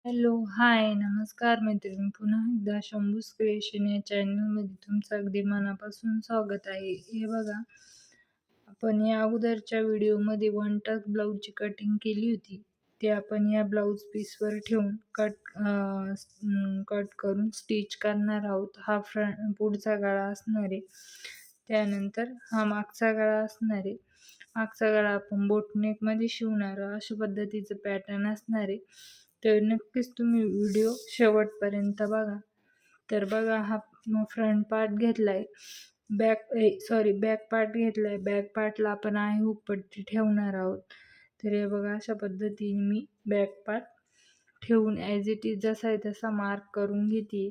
Hello, हाय, नमस्कार मैत्रिणी. पुन्हा एकदा शंभूज क्रिएशन या चॅनलमध्ये तुमचं अगदी मनापासून स्वागत आहे. हे बघा, आपण या अगोदरच्या व्हिडिओमध्ये वन टक ब्लाऊजची कटिंग केली होती. ते आपण या ब्लाऊज पीसवर ठेवून कट करून स्टिच करणार आहोत. हा पुढचा गळा असणार आहे. त्यानंतर हा मागचा गळा असणार आहे. मागचा गळा आपण बोटनेकमध्ये शिवणार आहोत. अशा पद्धतीचं पॅटर्न असणार आहे. तर नक्कीच तुम्ही व्हिडिओ शेवटपर्यंत बघा. तर बघा, हा फ्रंट पार्ट घेतलाय, बॅक पार्ट घेतलाय. बॅक पार्टला आपण आहे हुक पट्टी ठेवणार आहोत. तर हे बघा, अशा पद्धतीने मी बॅक पार्ट ठेवून ॲज इट इज जसा आहे तसा मार्क करून घेते.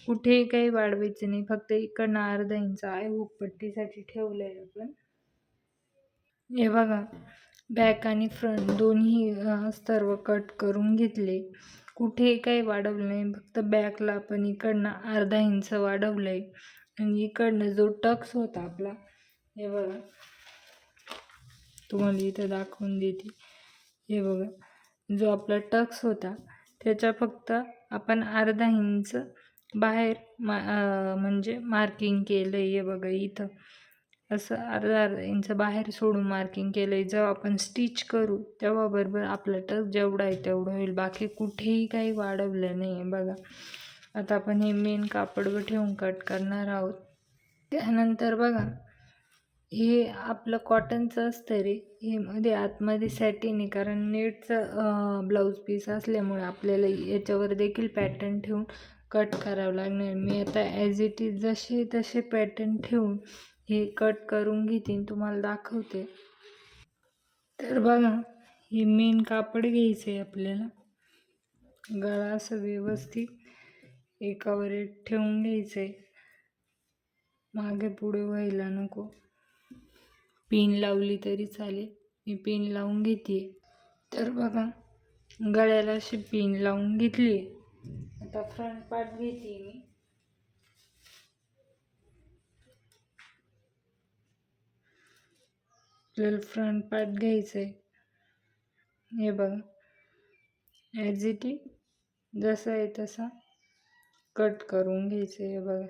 कुठेही काही वाढवायचं नाही, फक्त इकडनं अर्धा इंच आहे हुक पट्टीसाठी ठेवलंय आपण. हे बघा, बॅक आणि फ्रंट दोन्ही सर्व कट करून घेतले. कुठेही काही वाढवलं नाही, फक्त बॅकला आपण इकडनं अर्धा इंच वाढवलंय. आणि इकडनं जो टक्स होता आपला, हे बघा, तुम्हाला इथं दाखवून देते. हे बघा, जो आपला टक्स होता त्याच्या फक्त आपण अर्धा इंच बाहेर म्हणजे मार्किंग केलं आहे. हे बघा, इथं असं अर्धा अर्धा इंच बाहेर सोडून मार्किंग केलं आहे. जेव्हा आपण स्टिच करू तेव्हा बरोबर आपला टक्स जेवढा आहे तेवढं होईल. बाकी कुठेही काही वाढवलं नाही आहे. बघा, आता आपण हे मेन कापडवर ठेवून कट करणार आहोत. त्यानंतर बघा, हे आपलं कॉटनचं असतं रे. हे मध्ये आतमध्ये सॅटिन आहे, कारण नेटचं ब्लाऊज पीस असल्यामुळे आपल्याला याच्यावर देखील पॅटर्न ठेवून कट करावं लागणार. मी आता ॲज इट इज जसे तसे पॅटर्न ठेवून हे कट करून घेते, तुम्हाला दाखवते. तर बघा, हे मेन कापड घ्यायचं आहे आपल्याला. गळा असं व्यवस्थित एकावर एक ठेवून घ्यायचं आहे, मागे पुढे व्हायला नको. पिन लावली तरी चालेल, मी पिन लावून घेते. तर बघा, गळ्याला अशी पिन लावून घेतली. आता फ्रंट पार्ट घेते मी. आपल्याला फ्रंट पार्ट घ्यायचं आहे. हे बघा, ॲज इट इज जसा आहे तसा कट करून घ्यायचं आहे. हे बघा,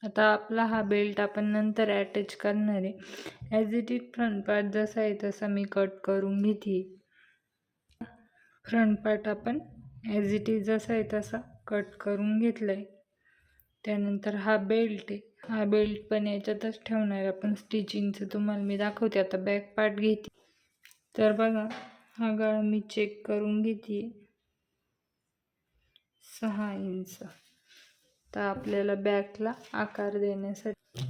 आता आपला हा बेल्ट आपण नंतर अटॅच करणार आहे. As it is front part जसा आहे तसा मी कट करून घेते. फ्रंट पार्ट आपण ॲज इट इज जसा आहे तसा कट करून घेतला आहे. त्यानंतर हा बेल्ट आहे, हा बेल्ट पण याच्यातच ठेवणार आपण स्टिचिंगचं. तुम्हाला मी दाखवते. आता बॅक पार्ट घेते. तर बघा, हा गळा मी चेक करून घेते, 6 इंच. तर आपल्याला बॅकला आकार देण्यासाठी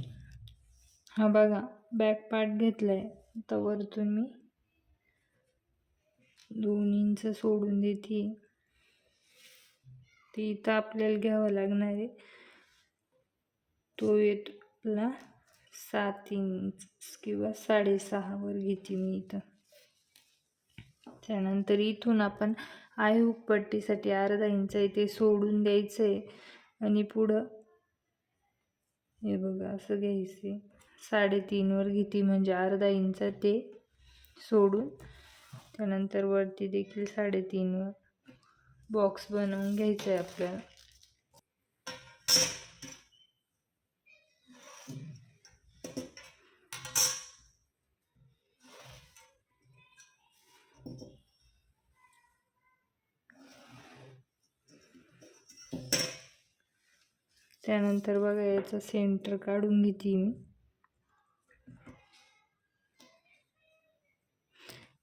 हा बघा, बॅक पार्ट घेतलाय. तर वरतून मी 2 इंच सोडून देते. ते इथं आपल्याला घ्यावं लागणार आहे. तो येतो आपला 7 इंच किंवा 6.5 वर घेते मी इथं. त्यानंतर इथून आपण आय हुक पट्टीसाठी अर्धा इंच आहे ते सोडून द्यायचं आहे. आणि पुढं हे बघा, असं घ्यायचं आहे. 3.5 वर घेते, म्हणजे अर्धा इंच ते सोडून. त्यानंतर वरती देखील 3.5 वर बॉक्स बनवून घ्यायचं आहे आपल्याला. त्यानंतर बघा, याचा सेंटर काढून घेते मी.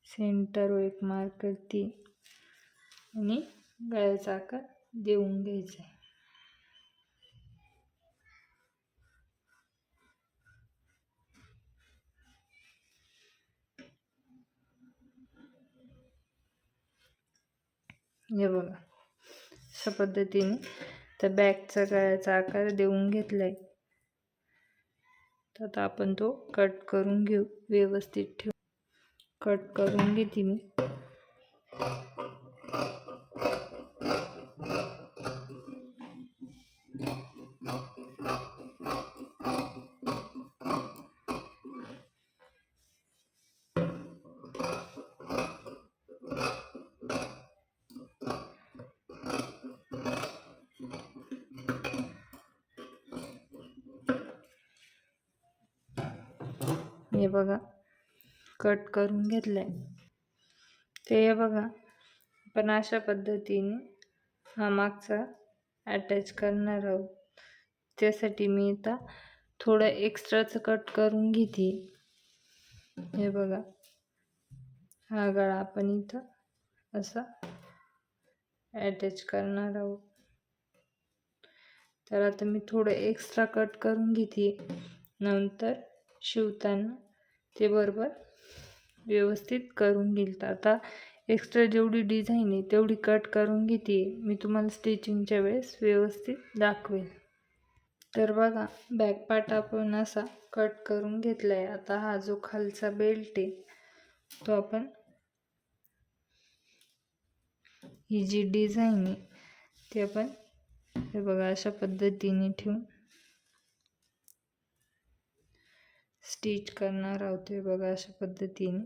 सेंटरवर एक मार्क करते आणि गळ्याचा आकार देऊन घ्यायचा आहे. हे बघा, अशा पद्धतीने तर बॅकचा गळ्याचा आकार देऊन घेतलाय. तर आता आपण तो कट करून घेऊ. व्यवस्थित ठेवू. कट करून घेते मी. हे बघा कट करून घेतलंय. ते हे बघा आपण अशा पद्धतीने हा मागचा अटॅच करणार आहोत. त्यासाठी मी आता थोडं एक्स्ट्राचं कट करून घेते. हे बघा हा गळा आपण इथं असा अटॅच करणार आहोत. तर आता मी थोडं एक्स्ट्रा कट करून घेते. नंतर शिवताना ते बरोबर व्यवस्थित करून घेईल. आता एक्स्ट्रा जेवढी डिझाईन आहे तेवढी कट करून घेते. मी तुम्हाला स्टिचिंगच्या वेळेस व्यवस्थित दाखवेल. तर बघा बॅक पार्ट आपण असा कट करून घेतला आहे. आता हा जो खालचा बेल्ट आहे तो आपण ही जी डिझाईन आहे ती आपण हे बघा अशा पद्धतीने ठेवून स्टिच करणार आहोत. हे बघा अशा पद्धतीने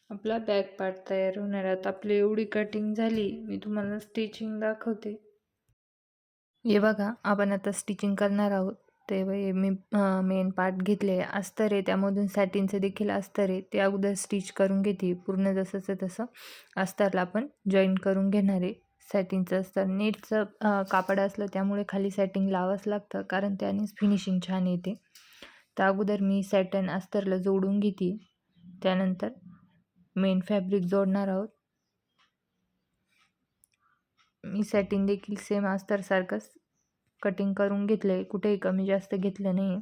आपला बॅक पार्ट तयार होणार आहे. आता आपली एवढी कटिंग झाली. मी तुम्हाला स्टिचिंग दाखवते. हे बघा आपण आता स्टिचिंग करणार आहोत. ते मी मेन पार्ट घेतले अस्तर आहे, त्यामधून सॅटिनचं देखील अस्तर आहे, ते अगोदर स्टिच करून घेते. पूर्ण जसंचं तसं अस्तरला आपण जॉईन करून घेणार आहे. सॅटिनचं अस्तर नेटचं कापड असलं त्यामुळे खाली सॅटिन लावावंच लागतं, कारण त्यानेच फिनिशिंग छान येते. तर अगोदर मी सॅटिन अस्तरला जोडून घेते. त्यानंतर मेन फॅब्रिक जोडणार आहोत. मी सॅटिन देखील सेम अस्तरसारखंच कटिंग करून घेतलं आहे, कुठेही कमी जास्त घेतलं नाही.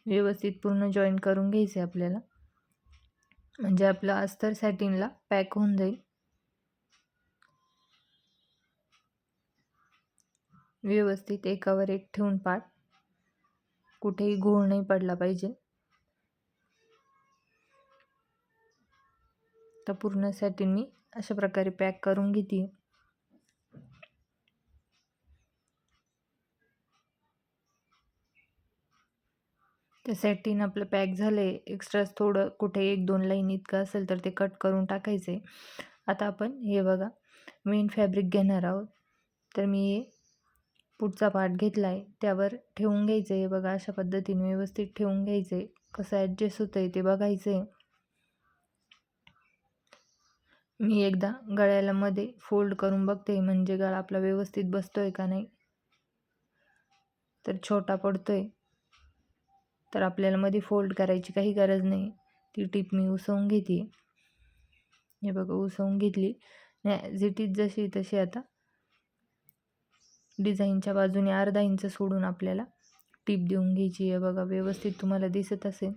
व्यवस्थित पूर्ण जॉईन करून घ्यायचं आहे आपल्याला, म्हणजे आपलं अस्तर सॅटिनला पॅक होऊन जाईल. व्यवस्थित एकावर एक ठेवून पार्ट, कुठेही घोळ नाही पडला पाहिजे. तर पूर्ण सॅटिन मी अशा प्रकारे पॅक करून घेते. ते सॅटिन आपलं पॅक झालं आहे. एक्स्ट्राच थोडं कुठे 1-2 लाईन इतकं असेल तर ते कट करून टाकायचं आहे. आता आपण हे बघा मेन फॅब्रिक घेणार आहोत. तर मी हे पुढचा पार्ट घेतला आहे त्यावर ठेवून घ्यायचं आहे. बघा अशा पद्धतीने व्यवस्थित ठेवून घ्यायचं आहे. कसं ॲडजस्ट होतं आहे ते बघायचं आहे. मी एकदा गळ्याला मध्ये फोल्ड करून बघते, म्हणजे गळा आपला व्यवस्थित बसतोय का नाही. तर छोटा पडतोय तर आपल्याला मध्ये फोल्ड करायची काही गरज नाही. ती टीप मी उसवून घेते. हे बघा उसवून घेतली. जिटीत जशी तशी आता डिझाईनच्या बाजूने अर्धा इंच सोडून आपल्याला टीप देऊन घ्यायची आहे. बघा व्यवस्थित तुम्हाला दिसत असेल.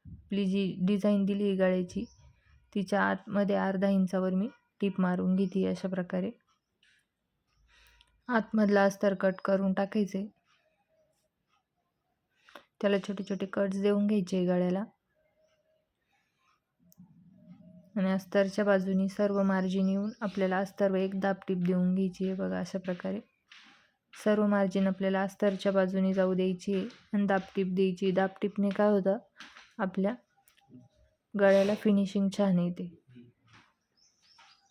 आपली जी डिझाईन दिली आहे गळ्याची तिच्या आतमध्ये अर्धा इंचावर मी टीप मारून घेते. अशा प्रकारे आतमधला अस्तर कट करून टाकायचे. त्याला छोटे छोटे कट्स देऊन घ्यायचे गळ्याला, आणि अस्तरच्या बाजूनी सर्व मार्जिन येऊन आपल्याला अस्तरवर एक दाब टीप देऊन घ्यायची आहे. बघा अशा प्रकारे सर्व मार्जिन आपल्याला अस्तरच्या बाजूनी जाऊ द्यायची आहे आणि दाब टीप द्यायची. दाब टीपने काय होतं, आपल्या गळ्याला फिनिशिंग छान येते.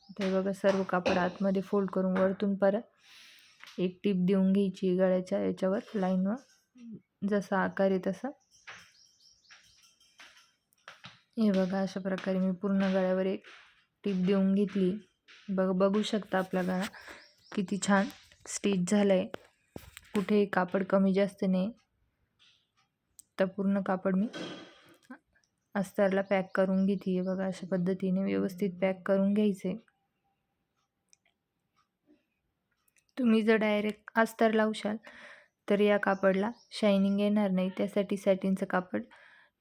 ते बघा सर्व कापड आतमध्ये फोल्ड करून वरतून परत एक टीप देऊन घ्यायची गळ्याच्या याच्यावर लाईनवर, जसा आकार आहे तसा. हे बघा अशा प्रकारे मी पूर्ण गळ्यावर एक टीप देऊन घेतली. बघू शकता आपला गळा किती छान स्टिच झाला आहे. कुठेही कापड कमी जास्त नाही. तर पूर्ण कापड मी अस्तरला पॅक करून घेते. बघा अशा पद्धतीने व्यवस्थित पॅक करून घ्यायचे. तुम्ही जर डायरेक्ट अस्तर लावशाल तर या कापडला शायनिंग येणार नाही. त्यासाठी सॅटिनचं कापड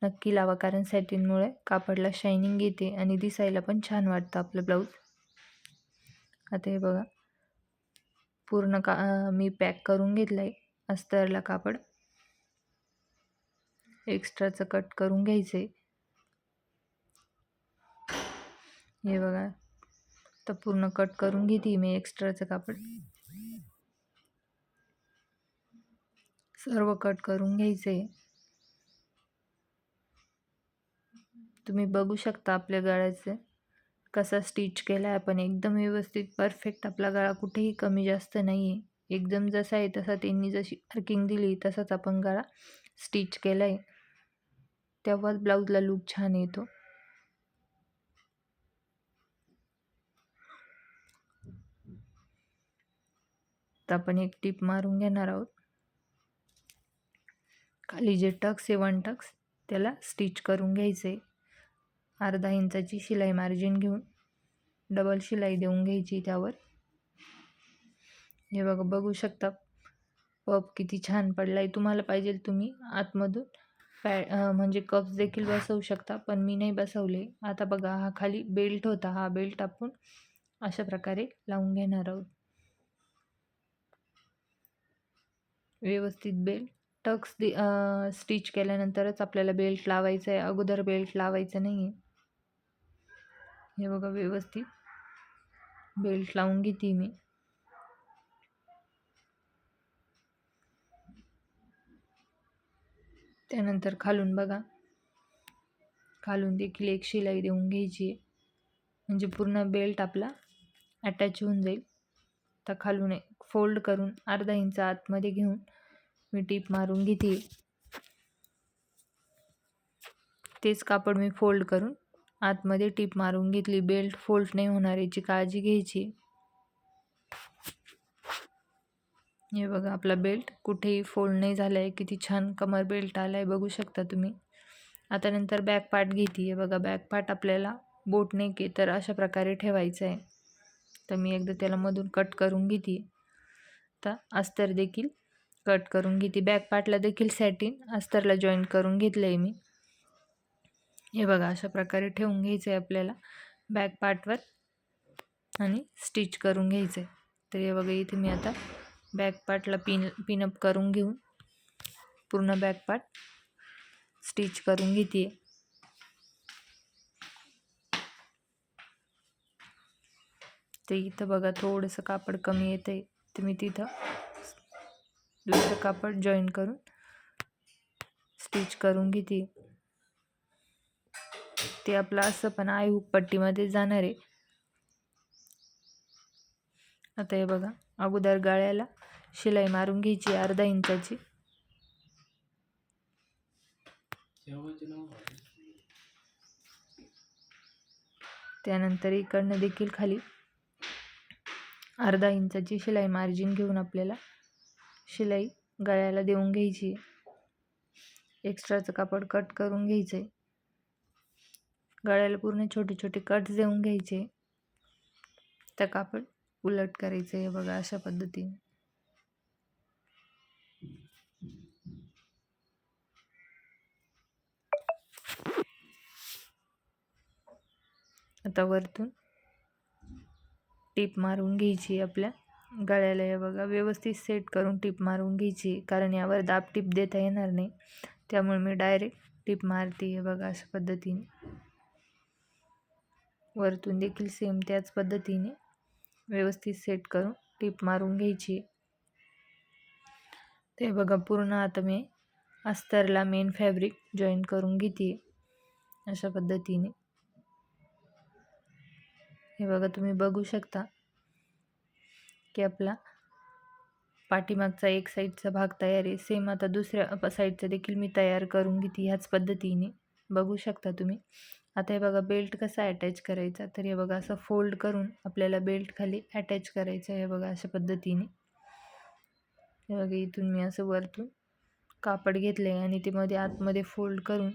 नक्की लावा, कारण सॅटिनमुळे कापडला शायनिंग येते आणि दिसायला पण छान वाटतं आपलं ब्लाऊज. आता हे बघा पूर्ण मी पॅक करून घेतलं आहे अस्तरला कापड. एक्स्ट्राचं कट करून घ्यायचं आहे. हे बघा तर पूर्ण कट करून घेते मी एक्स्ट्राचं कापड. सर्व कट करून घ्यायचं आहे. तुम्ही बघू शकता आपल्या गळ्याचं कसा स्टिच केला आहे आपण. एकदम व्यवस्थित परफेक्ट आपला गळा, कुठेही कमी जास्त नाही आहे. एकदम जसा आहे तसा त्यांनी जशी मार्किंग दिली तसाच आपण गळा स्टिच केलं आहे, तेव्हाच ब्लाऊजला लूक छान येतो. तर आपण एक टिप मारून घेणार आहोत. खाली जे टक्स आहे 1 टक्स त्याला स्टिच करून घ्यायचे. अर्धा इंचाची शिलाई मार्जिन घेऊन डबल शिलाई देऊन घ्यायची त्यावर. हे बघा, बघू शकता पप किती छान पडलाय. तुम्हाला पाहिजे तुम्ही आतमधून म्हणजे कप्स देखील बसवू शकता, पण मी नाही बसवले. आता बघा, हा खाली बेल्ट होता, हा बेल्ट आपण अशा प्रकारे लावून घेणार आहोत. व्यवस्थित बेल्ट टक्स स्टिच केल्यानंतरच आपल्याला बेल्ट लावायचा आहे, अगोदर बेल्ट लावायचा नाही आहे. हे बघा, व्यवस्थित बेल्ट लावून घेते मी. त्यानंतर खालून बघा, खालून देखील एक शिलाई देऊन घ्यायची आहे, म्हणजे पूर्ण बेल्ट आपला अटॅच होऊन जाईल. तर खालून एक फोल्ड करून अर्धा इंच आतमध्ये घेऊन मी टीप मारून घेते. तेच कापड मी फोल्ड करून आतमध्ये टीप मारून घेतली. बेल्ट फोल्ड नाही होणार याची काळजी घ्यायची. हे बघा, आपला बेल्ट कुठेही फोल्ड नाही झाला आहे. किती छान कमर बेल्ट आला आहे, बघू शकता तुम्ही. आता नंतर बॅक पार्ट घेते आहे. बघा, बॅक पार्ट आपल्याला बोट नेक आहे तर अशा प्रकारे ठेवायचं आहे. तर मी एकदा त्याला मधून कट करून घेते. तर अस्तर देखील कट करून घेते. बॅक पार्टला देखील सॅटिन अस्तरला जॉईंट करून घेतलं आहे मी. हे बघा, अशा प्रकारे ठेवून घ्यायचं आहे आपल्याला बॅक पार्टवर आणि स्टिच करून घ्यायचं आहे. तर हे बघा, इथे मी आता बॅक पार्टला पिनअप करून घेऊन पूर्ण बॅक पार्ट स्टिच करून घेते. ते इथं बघा, थोडंसं कापड कमी येतं आहे, तर मी तिथं दुसरं कापड जॉईन करून स्टिच करून घेते. ते आपलं असं पण आय हुक पट्टीमध्ये जाणार आहे. आता हे बघा, अगोदर गळ्याला शिलाई मारून घ्यायची अर्धा इंचाची. त्यानंतर इकडनं देखील खाली अर्धा इंचाची शिलाई मार्जिन घेऊन आपल्याला शिलाई गळ्याला देऊन घ्यायची. एक्स्ट्राचं कापड कट करून घ्यायचं आहे. गळ्याला पूर्ण छोटे छोटे कट्स देऊन घ्यायचे. तर कापड उलट करायचं आहे. बघा, अशा पद्धतीने. आता वरतून टीप मारून घ्यायची आपल्या गळ्याला. हे बघा, व्यवस्थित सेट करून टीप मारून घ्यायची, कारण यावर दाब टीप देता येणार नाही, त्यामुळे मी डायरेक्ट टीप मारते. हे बघा, अशा पद्धतीने. वरतून देखील सेम त्याच पद्धतीने व्यवस्थित सेट करून टीप मारून घ्यायची. ते बघा, पूर्ण आता मी अस्तरला मेन फॅब्रिक जॉईन करून घेते अशा पद्धतीने. हे बघा, तुम्ही बघू शकता की आपला पाठीमागचा एक साईडचा भाग तयार आहे. सेम आता दुसऱ्या साईडचा देखील मी तयार करून घेते ह्याच पद्धतीने, बघू शकता तुम्ही. आता हे बघा, बेल्ट कसा अटॅच करायचा, तर हे बघा, असं फोल्ड करून आपल्याला बेल्ट खाली अटॅच करायचं आहे. हे बघा, अशा पद्धतीने. हे बघा, इथून मी असं वरतून कापड घेतलं आहे आणि ते मध्ये आतमध्ये फोल्ड करून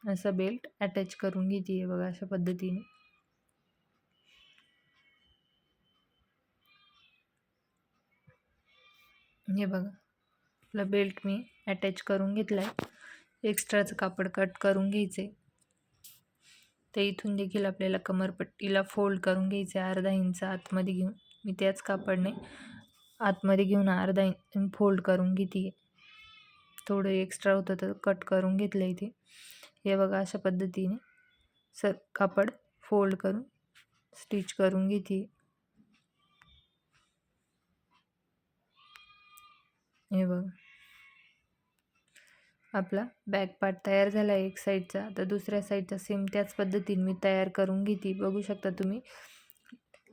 असं बेल्ट अटॅच करून घेते. हे बघा, अशा पद्धतीने. हे बघा, आपला बेल्ट मी अटॅच करून घेतला आहे. एक्स्ट्राचं कापड कट करून घ्यायचे. तर इथून देखील आपल्याला कमरपट्टीला फोल्ड करून घ्यायचे अर्धा इंच आतमध्ये घेऊन. मी त्याच कापडने आतमध्ये घेऊन अर्धा इंच फोल्ड करून घेते. थोडं एक्स्ट्रा होतं तर कट करून घेतलं इथे. हे बघा, अशा पद्धतीने कापड फोल्ड करून स्टिच करून घेते. हे बघा, आपला बॅक पार्ट तयार झाला आहे एक साईडचा. तर दुसऱ्या साईडचा सेम त्याच पद्धतीने मी तयार करून घेते. बघू शकता तुम्ही.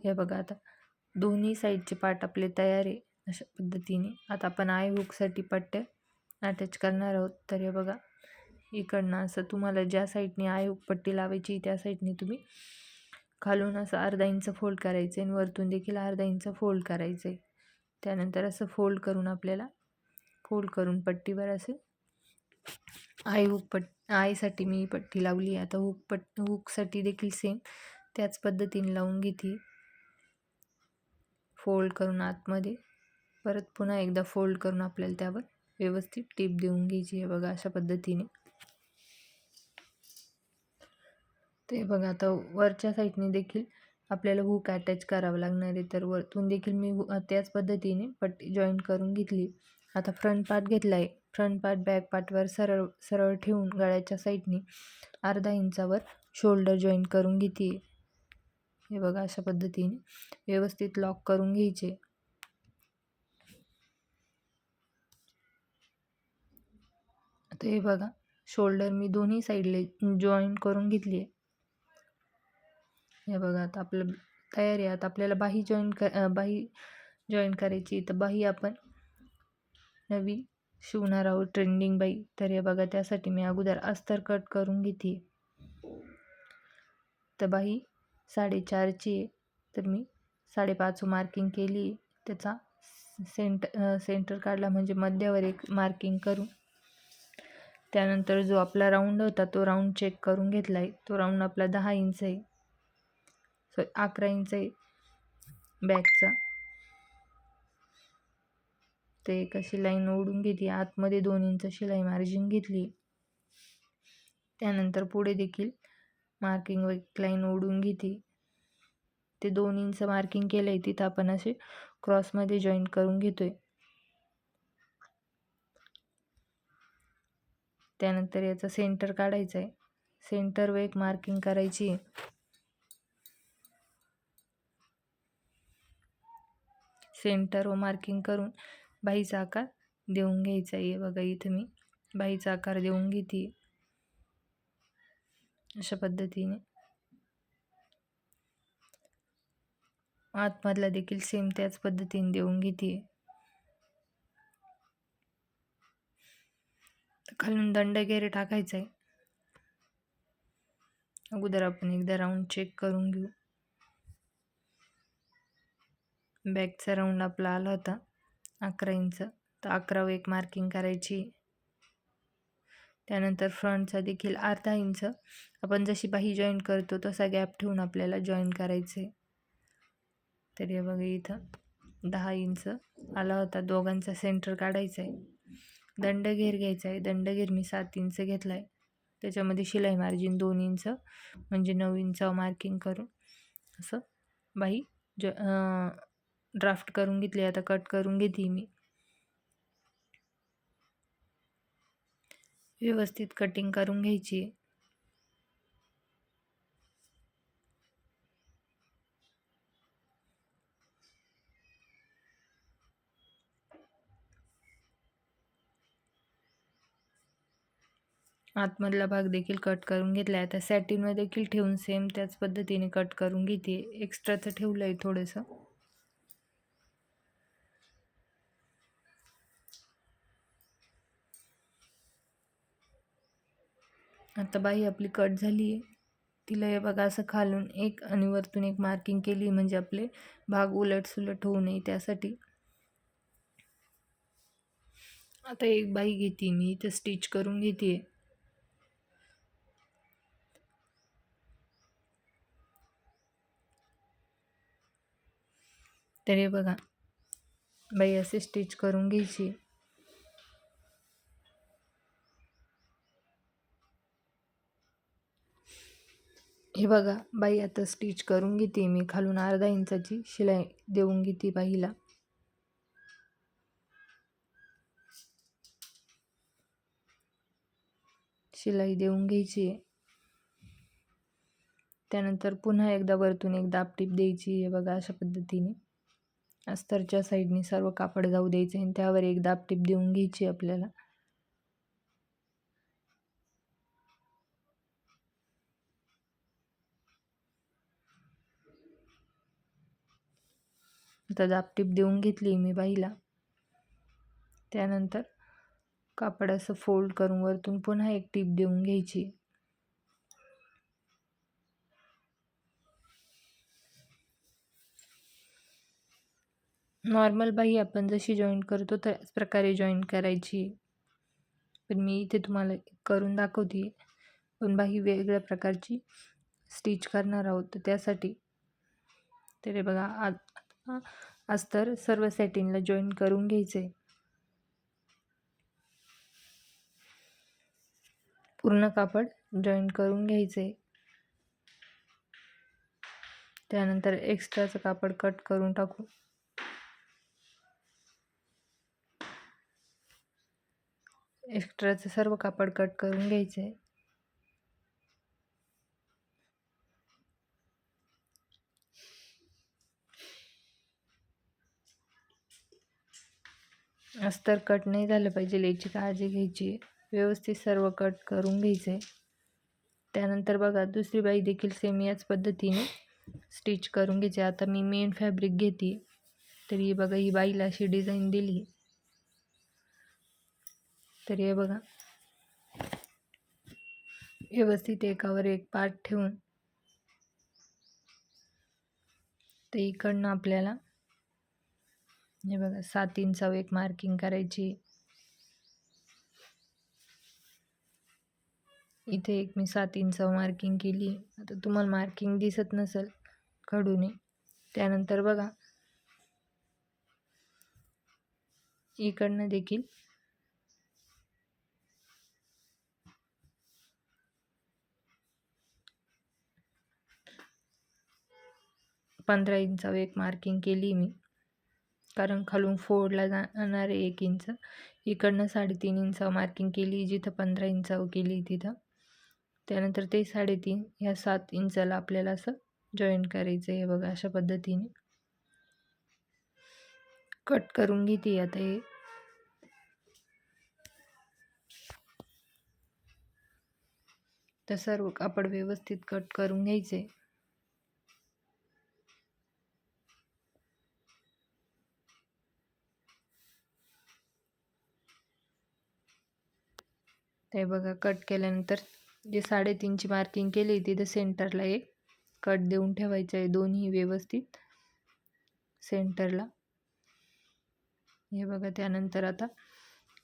हे बघा, आता दोन्ही साईडचे पार्ट आपले तयार आहे अशा पद्धतीने. आता आपण आय हुकसाठी पट्ट्या अटॅच करणार आहोत. तर हे बघा, इकडनं असं तुम्हाला ज्या साईडने आहे पट्टी लावायची त्या साईडने तुम्ही खालून असं अर्धा इंच फोल्ड करायचं आहे आणि वरतून देखील अर्धा इंच फोल्ड करायचं आहे. त्यानंतर असं फोल्ड करून आपल्याला पट्टीवर असे आईसाठी मी पट्टी लावली आहे. आता हुकसाठी देखील सेम त्याच पद्धतीने लावून घेते. फोल्ड करून आतमध्ये परत पुन्हा एकदा फोल्ड करून आपल्याला त्यावर व्यवस्थित टीप देऊन घ्यायची आहे बघा, अशा पद्धतीने. ते बघा, आता वरच्या साईडने देखील आपल्याला हुक अटॅच करावं लागणार आहे. तर वरतून देखील मी त्याच पद्धतीने पट्टी जॉईंट करून घेतली. आता फ्रंट पार्ट घेतला आहे. फ्रंट पार्ट बॅक पार्टवर सरळ सरळ ठेवून गळ्याच्या साईडने अर्धा इंचावर शोल्डर जॉईंट करून घेते. हे बघा, अशा पद्धतीने व्यवस्थित लॉक करून घ्यायचे. आता हे बघा, शोल्डर मी दोन्ही साईडला जॉईंट करून घेतली आहे. हे बघा, आता आपलं तयार आहे. आता आपल्याला बाही जॉईन करायची. तर बाही आपण नवी शिवणार आहोत, ट्रेंडिंग बाही. तर हे बघा, त्यासाठी मी अगोदर अस्तर कट करून घेते. तर बाही 4.5ची आहे, तर मी 5.5 मार्किंग केली. त्याचा सेंटर काढला, म्हणजे मध्यावर एक मार्किंग करून त्यानंतर जो आपला राऊंड होता तो राऊंड चेक करून घेतला आहे. तो राऊंड आपला 10 इंच आहे, 11 इंच आहे बॅकचा. ते एक अशी लाईन ओढून घेतली. आतमध्ये 2 इंच शिलाई मार्जिन घेतली. त्यानंतर पुढे देखील मार्किंग व एक लाईन ओढून घेते. ते 2 इंच मार्किंग केलं आहे तिथं आपण असे क्रॉसमध्ये जॉईंट करून घेतोय. त्यानंतर याचा सेंटर काढायचा आहे. सेंटर व एक मार्किंग करायची आहे. सेंटर व मार्किंग करून बाहीचा आकार देऊन घ्यायचा आहे. बघा, इथं मी बाहीचा आकार देऊन घेते अशा पद्धतीने. आतमधला देखील सेम त्याच पद्धतीने देऊन घेते. खालून दंड घेर टाकायचा आहे. अगोदर आपण एकदा राऊंड चेक करून घेऊ. बॅकचा राऊंड आपला आला होता 11 इंच, तर 11 व एक मार्किंग करायची. त्यानंतर फ्रंटचा देखील अर्धा इंच आपण जशी बाही जॉईन करतो तसा गॅप ठेवून आपल्याला जॉईन करायचं आहे. तर हे बघा, इथं 10 इंच आला होता. दोघांचा सेंटर काढायचा आहे. दंडघेर घ्यायचा आहे. दंडघेर मी 7 इंच घेतला आहे. त्याच्यामध्ये शिलाई मार्जिन 2 इंच, म्हणजे 9 इंच मार्किंग करून असं बाही ड्राफ्ट करून घेतली. आता कट करून घेते मी. व्यवस्थित कटिंग करून घ्यायची. आतमधला भाग देखील कट करून घेतला आहे. आता सॅटिनवर देखील ठेवून सेम त्याच पद्धतीने कट करून घेते. एक्स्ट्राचं ठेवलं आहे थोडंसं. आता बाही आपली कट झाली आहे. तिला हे बघा, असं खालून एक आणि वरतून एक मार्किंग केली, म्हणजे आपले भाग उलट सुलट होऊ नये त्यासाठी. आता एक बाही घेते मी, इथं स्टिच करून घेते. तर हे बघा, बाई असे स्टिच करून घ्यायची. हे बघा, बाई आता स्टिच करून घेते मी. खालून अर्धा इंचाची शिलाई देऊन घेते बाईला. शिलाई देऊन घ्यायची. त्यानंतर पुन्हा एकदा वरतून एक दाबटीप द्यायची. हे बघा, अशा पद्धतीने अस्तरच्या साईडने सर्व कापड जाऊ द्यायचे आणि त्यावर एक दाबटीप देऊन घ्यायची आपल्याला. आता दाबटीप देऊन घेतली मी बाईला. त्यानंतर कापड असं फोल्ड करून वरतून पुन्हा एक टीप देऊन घ्यायची. नॉर्मल बाही आपण जशी जॉईंट करतो त्याच प्रकारे जॉईंट करायची, पण मी इथे तुम्हाला करून दाखवते. पण बाही वेगळ्या प्रकारची स्टिच करणार आहोत, तर त्यासाठी तरी बघा अस्तर सर्व सेटिंगला जॉईन करून घ्यायचे. पूर्ण कापड जॉईन करून घ्यायचे. त्यानंतर एक्स्ट्राचं कापड कट करून टाकू. एक्स्ट्राचं सर्व कापड कट करून घ्यायचे. अस्तर कट नाही झालं पाहिजे याची काळजी घ्यायची. व्यवस्थित सर्व कट करून घ्यायचे. त्यानंतर बघा दुसरी बाई देखील सेम याच पद्धतीने स्टिच करून घ्यायची. आता मी मेन फॅब्रिक घेते, तर ही बघा ही बाईला अशी डिझाईन दिली. तर हे बघा व्यवस्थित एकावर एक पार्ट ठेवून ते इकडनं आपल्याला हे बघा 7 इंचावर एक मार्किंग करायची. इथे एक मी 7 इंचावर मार्किंग केली. आता तुम्हाला मार्किंग दिसत नसेल खडूने. त्यानंतर बघा इकडनं देखील 15 इंचावर एक मार्किंग केली मी, कारण खालून फोल्डला जाणार आहे 1 इंच. इकडनं 3.5 इंचावर मार्किंग केली, जिथं 15 इंचावर केली तिथं. त्यानंतर ते 3.5 ह्या 7 इंचाला आपल्याला असं जॉईन करायचं आहे. बघा अशा पद्धतीने कट करून घेते. आता हे तर सर्व कापड व्यवस्थित कट करून घ्यायचे. ते बघा कट केल्यानंतर जे 3.5ची मार्किंग केली तिथं सेंटरला एक कट देऊन ठेवायचं आहे. दोन्ही व्यवस्थित सेंटरला. हे बघा त्यानंतर आता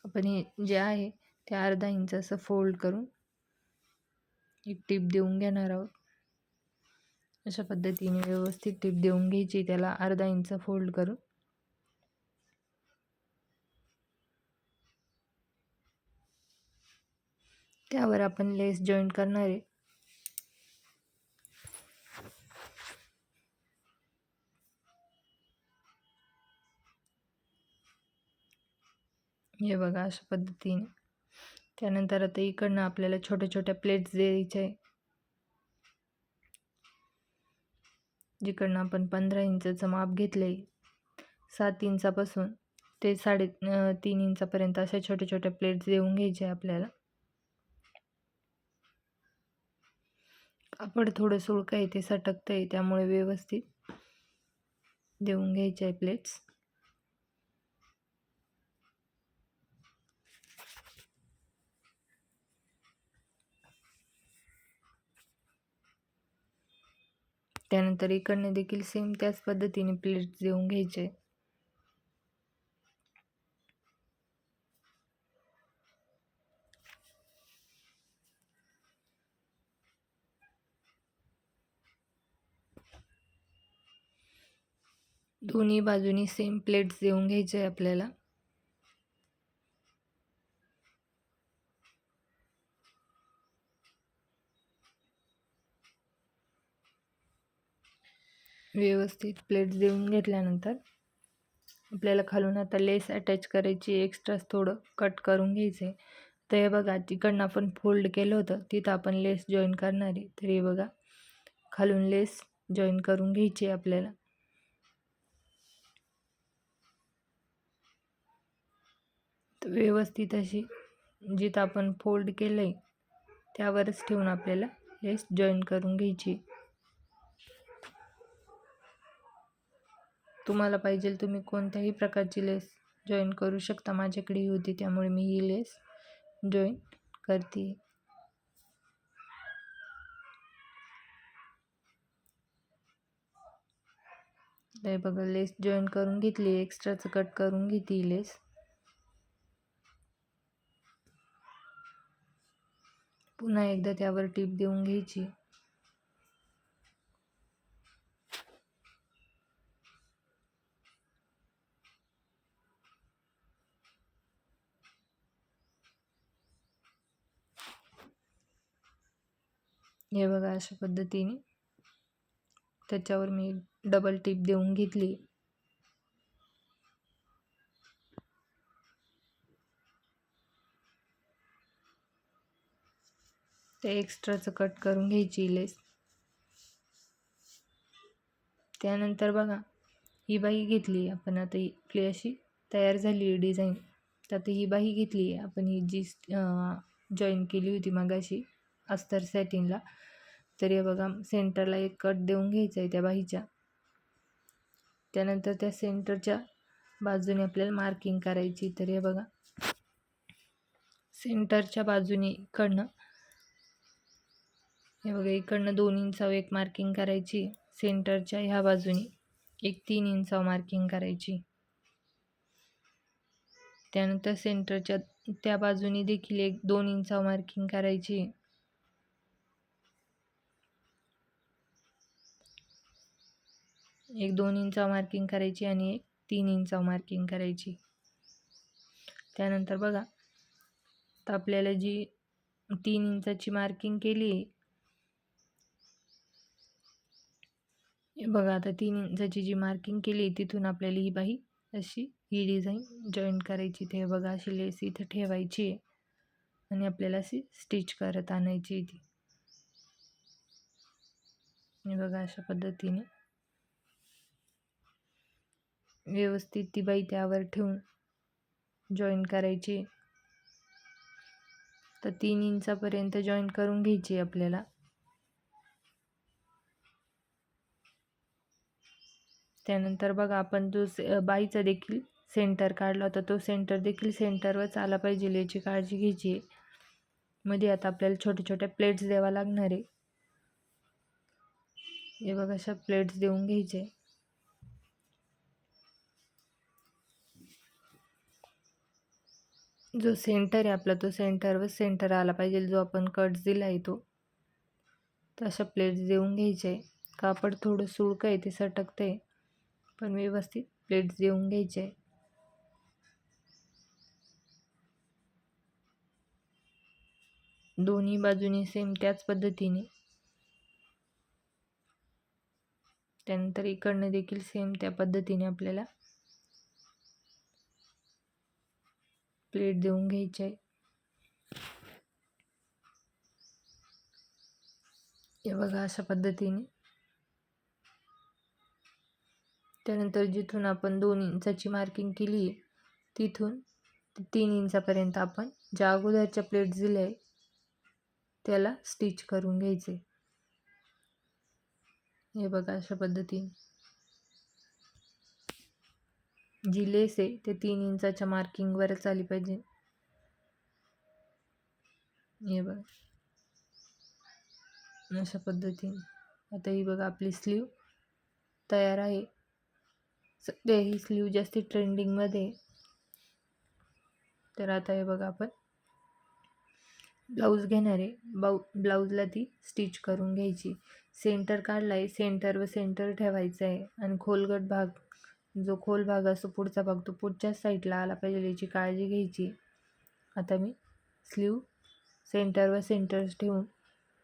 आपण हे जे आहे ते अर्धा इंच असं फोल्ड करून एक टीप देऊन घेणार आहोत. अशा पद्धतीने व्यवस्थित टीप देऊन घ्यायची त्याला अर्धा इंच फोल्ड करून. त्यावर आपण लेस जॉईन करणार आहे. हे बघा अशा पद्धतीने. त्यानंतर आता इकडनं आपल्याला छोट्या छोट्या प्लेट्स द्यायच्या आहे. जिकडनं आपण 15 इंचाचं माप घेतलंय, 7 इंचापासून ते 3.5 इंचापर्यंत अशा छोट्या छोट्या प्लेट्स देऊन घ्यायच्या आपल्याला. कापड थोडं सुळकं आहे, ते सटकतंय, त्यामुळे व्यवस्थित देऊन घ्यायचे आहे प्लेट्स. त्यानंतर इकडनं देखील सेम त्याच पद्धतीने प्लेट्स देऊन घ्यायचे. दोन्ही बाजूनी सेम प्लेट्स देऊन घ्यायचे आहे आपल्याला. व्यवस्थित प्लेट्स देऊन घेतल्यानंतर आपल्याला खालून आता लेस अटॅच करायची. एक्स्ट्रा थोडं कट करून घ्यायचं आहे. तर हे बघा तिकडनं आपण फोल्ड केलं होतं तिथं आपण लेस जॉईन करणार आहे. तर हे बघा खालून लेस जॉईन करून घ्यायची आहे आपल्याला. तर व्यवस्थित अशी जिथं आपण फोल्ड केलं आहे त्यावरच ठेवून आपल्याला लेस जॉईन करून घ्यायची. तुम्हाला पाहिजे तुम्ही कोणत्याही प्रकारची लेस जॉईन करू शकता. माझ्याकडे ही होती त्यामुळे मी ही लेस जॉईन करते. हे बघा लेस जॉईन करून घेतली, एक्स्ट्राचं कट करून घेते लेस. पुन्हा एकदा त्यावर टीप देऊन घ्यायची. हे बघा अशा पद्धतीने त्याच्यावर मी डबल टिप देऊन घेतली. ते एक्स्ट्राचं कट करून घ्यायची लेस. त्यानंतर बघा ही बाही घेतली आपण. आता ही आपली अशी तयार झाली डिझाईन. तर आता ही बाही घेतली आपण, ही जी जॉईन केली होती मगाशी अस्तर सॅटिनला. तर हे बघा सेंटरला एक कट देऊन घ्यायचा आहे त्या बाहीच्या. त्यानंतर त्या सेंटरच्या बाजूने आपल्याला मार्किंग करायची. तर हे बघा सेंटरच्या बाजूने इकडनं, हे बघा इकडनं 2 इंचावर एक मार्किंग करायची. सेंटरच्या ह्या बाजूने एक 3 इंचावर मार्किंग करायची. त्यानंतर सेंटरच्या त्या बाजूने देखील एक 2 इंचावर मार्किंग करायची. एक 2 इंचावर मार्किंग करायची आणि एक 3 इंचावर मार्किंग करायची. त्यानंतर बघा तर आपल्याला जी 3 इंचाची मार्किंग केली, बघा आता 3 इंचाची जी मार्किंग केली तिथून आपल्याला ही बाही अशी ही डिझाईन जॉईन करायची. ते बघा अशी लेस इथं ठेवायची आणि आपल्याला अशी स्टिच करत आणायची ती. हे बघा अशा पद्धतीने व्यवस्थित ती बाई त्यावर ठेवून जॉईन करायची. तर 3 इंचापर्यंत जॉईन करून घ्यायची आपल्याला. त्यानंतर बघा आपण जो बाईचा देखील सेंटर काढला होता, तो सेंटर देखील सेंटरवरच आला पाहिजे याची काळजी घ्यायची आहे. मध्ये आता आपल्याला छोट्या छोट्या प्लेट्स द्यावा लागणार आहे. हे बघा अशा प्लेट्स देऊन घ्यायचे. जो सेंटर आहे आपला तो सेंटरवर सेंटर आला पाहिजे, जो आपण कट्स दिला आहे तो. तशा प्लेट्स देऊन घ्यायचे. कापड थोडं सुळकं आहे, ते सटकते, पण व्यवस्थित प्लेट्स देऊन घ्यायचे. दोन्ही बाजूनी सेम त्याच पद्धतीने. त्यानंतर इकडनं देखील सेम त्या पद्धतीने आपल्याला प्लेट देऊन घ्यायचे. हे बघा अशा पद्धतीने. त्यानंतर जिथून आपण 2 इंचाची मार्किंग केली तिथून 3 इंचापर्यंत आपण ज्या अगोदरच्या प्लेट्स दिल्या आहे त्याला स्टिच करून घ्यायचे. हे बघा अशा पद्धतीने जी लेस आहे ते 3 इंचाच्या मार्किंगवरच आली पाहिजे. हे बघा अशा पद्धतीने. आता ही बघा आपली स्लीव तयार आहे. सध्या ही स्लीव जास्ती ट्रेंडिंगमध्ये. तर आता हे बघा आपण ब्लाऊज घेणार आहे. ब्लाऊजला ती स्टिच करून घ्यायची. सेंटर काढला आहे, सेंटर व सेंटर ठेवायचं आहे आणि खोलगट भाग, जो खोल भाग असतो पुढचा भाग, तो पुढच्याच साईडला आला पाहिजे याची काळजी घ्यायची. आता मी स्लीव सेंटर व सेंटर ठेवून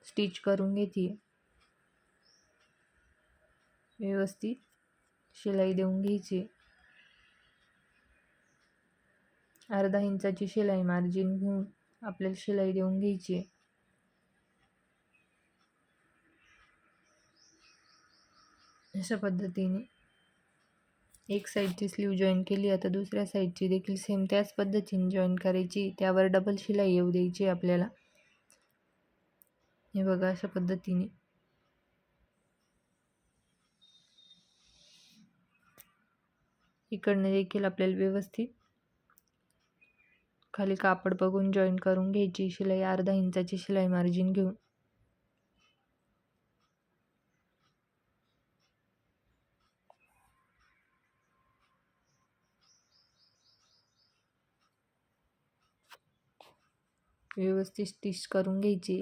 स्टिच करून घेते. व्यवस्थित शिलाई देऊन घ्यायची. अर्धा इंचाची शिलाई मार्जिन घेऊन आपल्याला शिलाई देऊन घ्यायची. अशा पद्धतीने एक साईडची स्लीव जॉईन केली. आता दुसऱ्या साईडची देखील सेम त्याच पद्धतीने जॉईन करायची. त्यावर डबल शिलाई येऊ द्यायची आपल्याला. हे बघा अशा पद्धतीने. इकडनं देखील आपल्याला व्यवस्थित खाली कापड बघून जॉईन करून घ्यायची. शिलाई अर्धा इंचाची शिलाई मार्जिन घेऊन व्यवस्थित स्टिच करून घ्यायची.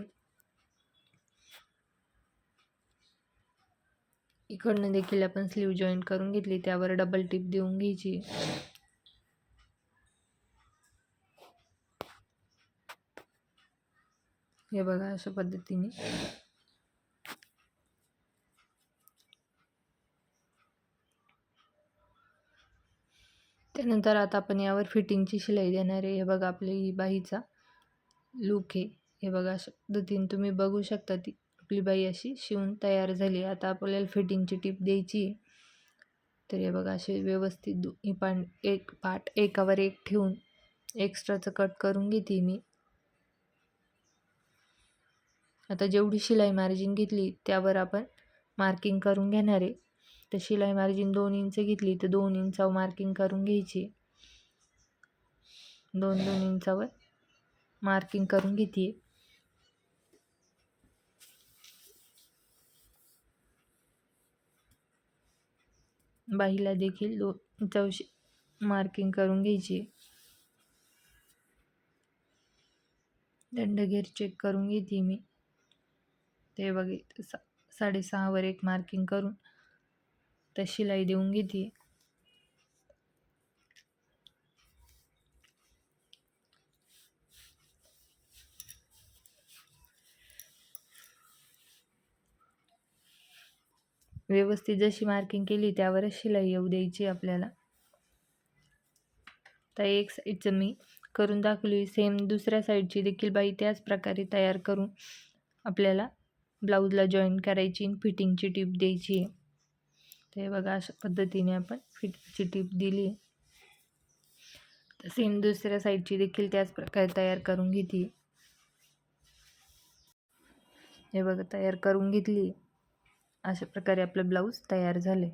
इकडनं देखील आपण स्लीव जॉईंट करून घेतली, त्यावर डबल टिप देऊन घ्यायची. हे बघा अशा पद्धतीने त्यानंतर आता आपण यावर फिटिंगची शिलाई देणार आहे. हे बघा आपली ही बाहीचा लूक आहे. हे बघा अशा पद्धतीने तुम्ही बघू शकता ती आपली बाई अशी शिवून तयार झाली. आता आपल्याला फिटिंगची टीप द्यायची आहे. तर हे बघा असे व्यवस्थित एक पार्ट एकावर एक ठेवून एक्स्ट्राचं कट करून घेते मी. आता जेवढी शिलाई मार्जिन घेतली त्यावर आपण मार्किंग करून घेणार आहे. तर शिलाई मार्जिन 2 इंच घेतली तर 2 इंचावर मार्किंग करून घ्यायची. 2-2 इंचावर मार्किंग करून घेते. बाहीला देखील 2 इंचावर मार्किंग करून घ्यायची. दंडघेर चेक करून घेते मी. ते बघे 6.5 वर एक मार्किंग करून तर शिलाई देऊन घेते. व्यवस्थित जशी मार्किंग केली त्यावरच शिलाई येऊ द्यायची आपल्याला. तर एक साईडचं मी करून दाखवली. सेम दुसऱ्या साईडची देखील बाई त्याच प्रकारे तयार करून आपल्याला ब्लाऊजला जॉईन करायची, फिटिंगची टीप द्यायची. ते बघा अशा पद्धतीने आपण फिटिंगची टीप दिली. तर सेम दुसऱ्या साईडची देखील त्याच प्रकारे तयार करून घेते. हे बघा तयार करून घेतली. अशा प्रकारे आपलं ब्लाऊज तयार झाले.